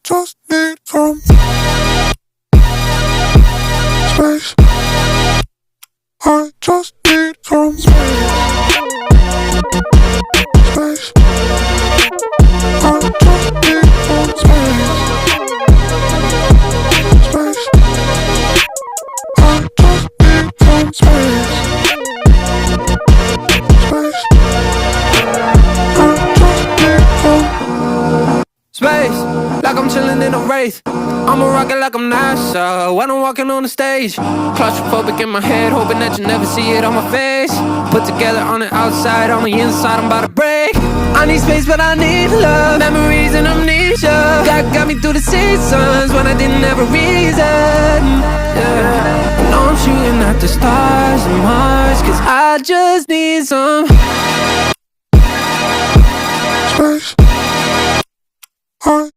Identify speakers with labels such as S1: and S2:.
S1: just need some space. I just need some space. Space. I just need some space. Space. I just need some space. Space. I just need some
S2: space, like I'm chilling in a race. I'm a rocket like I'm NASA when I'm walking on the stage. Claustrophobic in my head, hoping that you never see it on my face. Put together on the outside, on the inside, I'm about to break. I need space, but I need love. Memories and amnesia that got me through the seasons when I didn't have a reason. Yeah. I know I'm shooting at the stars and Mars, cause I just need some
S1: space. I